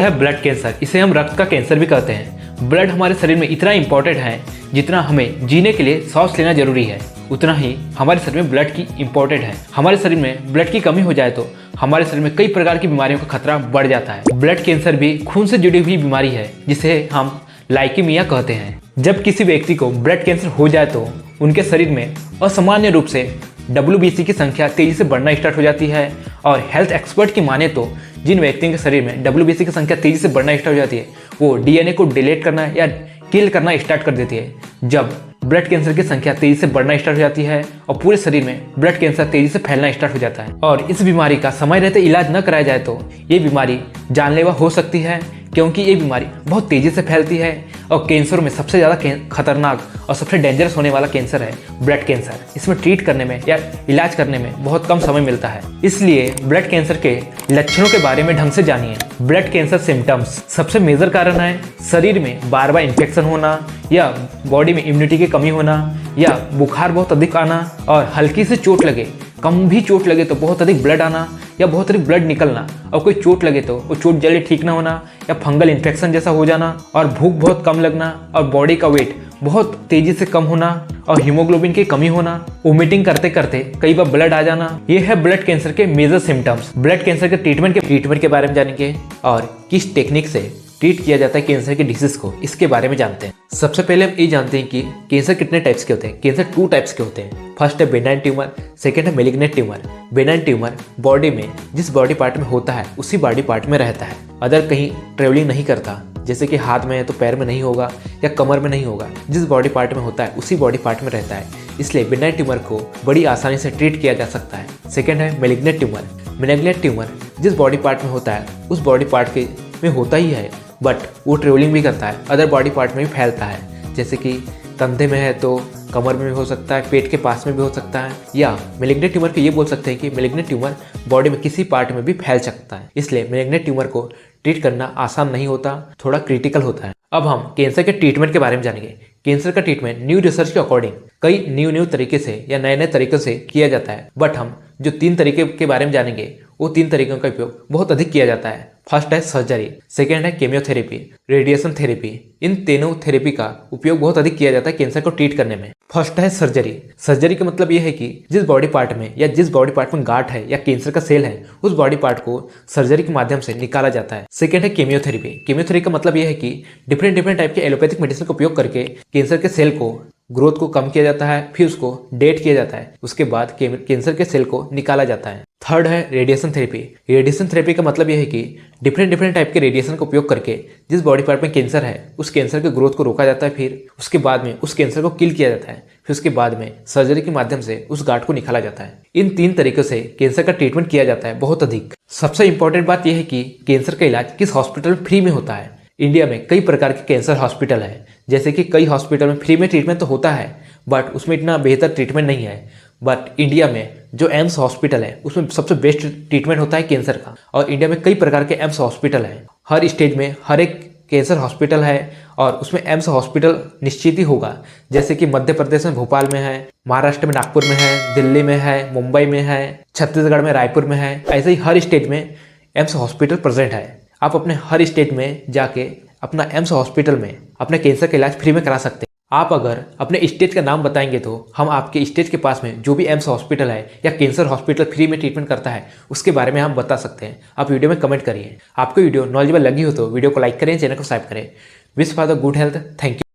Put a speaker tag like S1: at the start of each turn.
S1: है blood cancer. इसे हम रक्त का कैंसर भी कहते हैं। ब्लड हमारे शरीर में इतना इंपॉर्टेंट है, जितना हमें जीने के लिए सांस लेना जरूरी है, उतना ही हमारे शरीर में ब्लड की इंपॉर्टेंट है। हमारे शरीर में ब्लड की कमी हो जाए तो हमारे शरीर में कई प्रकार की बीमारियों का खतरा बढ़ जाता है। ब्लड कैंसर भी खून से जुड़ी हुई बीमारी है, जिसे हम लाइकेमिया कहते हैं। जब किसी व्यक्ति को ब्लड कैंसर हो जाए तो उनके शरीर में असामान्य रूप से WBC की संख्या तेजी से बढ़ना स्टार्ट हो जाती है। और हेल्थ एक्सपर्ट की माने तो जिन व्यक्तियों के शरीर में WBC की संख्या तेजी से बढ़ना स्टार्ट हो जाती है, वो DNA को डिलीट करना या किल करना स्टार्ट कर देती है। जब ब्लड कैंसर की संख्या तेजी से बढ़ना स्टार्ट हो जाती है और पूरे शरीर में ब्लड कैंसर तेजी से फैलना स्टार्ट हो जाता है और इस बीमारी का समय रहते इलाज न कराया जाए तो ये बीमारी जानलेवा हो सकती है, क्योंकि ये बीमारी बहुत तेजी से फैलती है। और कैंसर में सबसे ज़्यादा खतरनाक और सबसे डेंजरस होने वाला कैंसर है ब्लड कैंसर। इसमें ट्रीट करने में या इलाज करने में बहुत कम समय मिलता है। इसलिए ब्लड कैंसर के लक्षणों के बारे में ढंग से जानिए। ब्लड कैंसर सिम्टम्स सबसे मेजर कारण है शरीर में बार बार इन्फेक्शन होना, या बॉडी में इम्यूनिटी की कमी होना, या बुखार बहुत अधिक आना, और हल्की से चोट लगे, कम भी चोट लगे तो बहुत अधिक ब्लड आना या बहुत अधिक ब्लड निकलना, और कोई चोट लगे तो वो चोट जल्दी ठीक ना होना, या फंगल इन्फेक्शन जैसा हो जाना, और भूख बहुत कम लगना, और बॉडी का वेट बहुत तेजी से कम होना, और हीमोग्लोबिन की कमी होना, वोमिटिंग करते करते कई बार ब्लड आ जाना। ये है ब्लड कैंसर के मेजर सिम्टम्स। ब्लड कैंसर के ट्रीटमेंट के बारे में जानेंगे और किस टेक्निक से ट्रीट किया जाता है कैंसर के डिसीज को, इसके बारे में जानते हैं। सबसे पहले हम ये जानते हैं कि कैंसर कितने टाइप्स के होते हैं। कैंसर 2 टाइप्स के होते हैं। फर्स्ट है बेनाइन ट्यूमर, सेकंड है malignant tumour. Benign tumour body में जिस बॉडी पार्ट में होता है उसी बॉडी पार्ट में रहता है, अदर कहीं ट्रेवलिंग नहीं करता, जैसे कि हाथ में है तो पैर में नहीं होगा या कमर में नहीं होगा। जिस बॉडी पार्ट में होता है उसी बॉडी पार्ट में रहता है, इसलिए बेनाइन ट्यूमर को बड़ी आसानी से ट्रीट किया जा सकता है। सेकेंड है मैलिग्नेंट ट्यूमर। मैलिग्नेंट ट्यूमर जिस बॉडी पार्ट में होता है उस बॉडी पार्ट के में होता ही है, बट वो ट्रेवलिंग भी करता है, अदर बॉडी पार्ट में भी फैलता है, जैसे कि कंधे में है तो कमर में भी हो सकता है, पेट के पास में भी हो सकता है। या मैलिग्नेंट ट्यूमर को ये बोल सकते हैं कि मैलिग्नेंट ट्यूमर बॉडी में किसी पार्ट में भी फैल सकता है, इसलिए मैलिग्नेंट ट्यूमर को ट्रीट करना आसान नहीं होता, थोड़ा क्रिटिकल होता है। अब हम कैंसर के ट्रीटमेंट के बारे में जानेंगे। कैंसर का ट्रीटमेंट न्यू रिसर्च के अकॉर्डिंग कई न्यू तरीके से या नए तरीकों से किया जाता है, बट हम जो 3 तरीके के बारे में जानेंगे वो 3 तरीकों का उपयोग बहुत अधिक किया जाता है। फर्स्ट है सर्जरी, सेकेंड है केमियोथेरेपी, रेडिएशन थेरेपी। इन तीनों थेरेपी का उपयोग बहुत अधिक किया जाता है कैंसर को ट्रीट करने में। फर्स्ट है सर्जरी। सर्जरी का मतलब यह है कि जिस बॉडी पार्ट में या जिस बॉडी पार्ट में गांठ है या कैंसर का सेल है, उस बॉडी पार्ट को सर्जरी के माध्यम से निकाला जाता है। सेकेंड है केमियोथेरेपी। केमियोथेरेपी का मतलब यह है कि डिफरेंट टाइप के एलोपैथिक मेडिसिन का उपयोग करके कैंसर के सेल को ग्रोथ को कम किया जाता है, फिर उसको डेट किया जाता है, उसके बाद कैंसर के सेल को निकाला जाता है। थर्ड है रेडिएशन थेरेपी। रेडिएशन थेरेपी का मतलब यह है कि डिफरेंट टाइप के रेडिएशन का उपयोग करके जिस बॉडी पार्ट में कैंसर है उस कैंसर के ग्रोथ को रोका जाता है, फिर उसके बाद में उस कैंसर को किल किया जाता है, फिर उसके बाद में सर्जरी के माध्यम से उस गांठ को निकाला जाता है। इन 3 तरीकों से कैंसर का ट्रीटमेंट किया जाता है बहुत अधिक। सबसे इंपॉर्टेंट बात यह है कि कैंसर का इलाज किस हॉस्पिटल में फ्री में होता है। इंडिया में कई प्रकार के कैंसर हॉस्पिटल है, जैसे कि कई हॉस्पिटल में फ्री में ट्रीटमेंट तो होता है, बट उसमें इतना बेहतर ट्रीटमेंट नहीं है। बट इंडिया में जो एम्स हॉस्पिटल है उसमें सबसे बेस्ट ट्रीटमेंट होता है कैंसर का। और इंडिया में कई प्रकार के एम्स हॉस्पिटल हैं, हर स्टेट में हर एक कैंसर हॉस्पिटल है, और उसमें एम्स हॉस्पिटल निश्चित ही होगा। जैसे कि मध्य प्रदेश में भोपाल में है, महाराष्ट्र में नागपुर में है, दिल्ली में है, मुंबई में है, छत्तीसगढ़ में रायपुर में है। ऐसे ही हर स्टेट में एम्स हॉस्पिटल प्रेजेंट है। आप अपने हर स्टेट में जाके अपना एम्स हॉस्पिटल में अपने कैंसर का इलाज फ्री में करा सकते हैं। आप अगर अपने स्टेट का नाम बताएंगे तो हम आपके स्टेट के पास में जो भी एम्स हॉस्पिटल है या कैंसर हॉस्पिटल फ्री में ट्रीटमेंट करता है उसके बारे में हम बता सकते हैं। आप वीडियो में कमेंट करिए। आपको वीडियो नॉलेजेबल लगी हो तो वीडियो को लाइक करें, चैनल को सब्सक्राइब करें। Wish for the good health. Thank you.